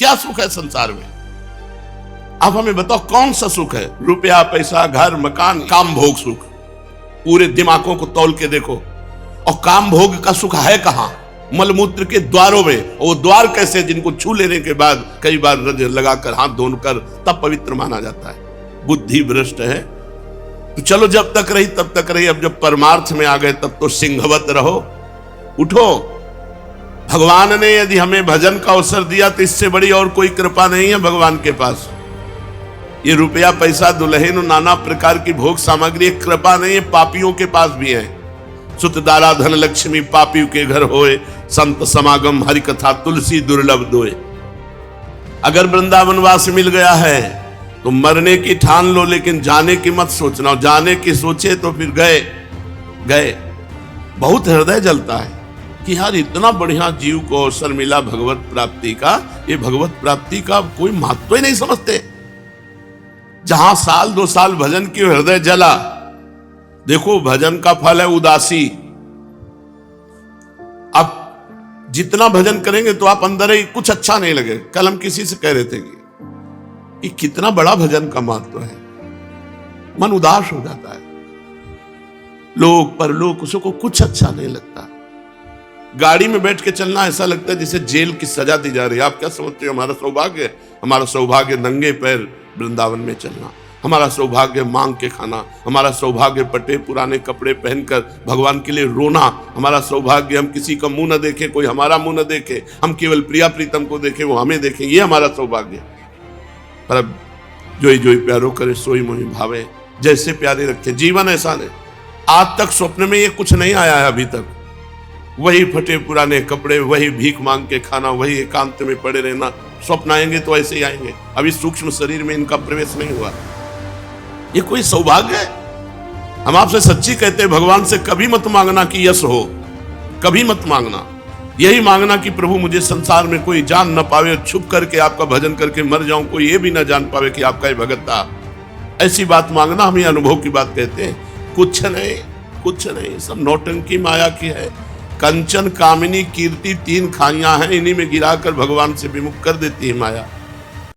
क्या सुख है संसार में? आप हमें बताओ कौन सा सुख है? रुपया, पैसा, घर, मकान, काम भोग सुख। पूरे दिमागों को तौल के देखो, और काम भोग का सुख है कहां? मलमूत्र के द्वारों में। और वो द्वार कैसे? जिनको छू लेने के बाद कई बार नजर लगाकर हाथ धोकर तब पवित्र माना जाता है। बुद्धि भ्रष्ट है। तो चलो, जब तक रही तब तक रही, अब जब परमार्थ में आ गए तब तो सिंहवत रहो। उठो। भगवान ने यदि हमें भजन का अवसर दिया तो इससे बड़ी और कोई कृपा नहीं है भगवान के पास। ये रुपया, पैसा, दुल्हन, नाना प्रकार की भोग सामग्री कृपा नहीं है, पापियों के पास भी है। सुत दारा धन लक्ष्मी पापी के घर होए, संत समागम हरि कथा तुलसी दुर्लभ दोए। अगर वृंदावन वास मिल गया है तो मरने की ठान लो, लेकिन जाने की मत सोचना। जाने की सोचे तो फिर गए गए। बहुत हृदय जलता है कि यार इतना बढ़िया जीव को अवसर मिला भगवत प्राप्ति का, ये भगवत प्राप्ति का कोई महत्व ही नहीं समझते। जहां साल 2 साल भजन की हृदय जला। देखो, भजन का फल है उदासी। आप जितना भजन करेंगे तो आप अंदर ही कुछ अच्छा नहीं लगे। कल हम किसी से कह रहे थे कि कितना बड़ा भजन का महत्व है। मन उदास हो जाता है। लोग परलोक उसको कुछ अच्छा नहीं लगता। गाड़ी में बैठ के चलना ऐसा लगता है जैसे जेल की सजा दी जा रही है। आप क्या समझते हो? हमारा सौभाग्य नंगे पैर वृंदावन में चलना, हमारा सौभाग्य मांग के खाना, हमारा सौभाग्य पटे पुराने कपड़े पहनकर भगवान के लिए रोना, हमारा सौभाग्य हम किसी का मुंह न देखें, कोई हमारा मुंह न देखे, हम केवल प्रिया प्रीतम को देखें, वो हमें देखें, ये हमारा सौभाग्य। पर अब जोई जोई प्यारो करे सोई मोहि भावे, जैसे प्यारे रखे। जीवन ऐसा नहीं। आज तक स्वप्न में ये कुछ नहीं आया है अभी तक। वही फटे पुराने कपड़े, वही भीख मांग के खाना, वही एकांत में पड़े रहना। स्वप्न आएंगे तो ऐसे ही आएंगे। अभी सूक्ष्म शरीर में इनका प्रवेश नहीं हुआ। ये कोई सौभाग्य है? हम आपसे सच्ची कहते हैं, भगवान से कभी मत मांगना कि यश हो, कभी मत मांगना। यही मांगना कि प्रभु मुझे संसार में कोई जान न पावे, छुप करके आपका भजन करके मर जाऊं, कोई ये भी न जान पावे कि आपका ही भगत था। ऐसी बात मांगना। हम ये अनुभव की बात कहते हैं। कुछ नहीं, कुछ नहीं, सब नौटंकी माया की है। कंचन, कामिनी, कीर्ति 3 खाइयां हैं, इन्हीं में गिराकर भगवान से विमुख कर देती है माया।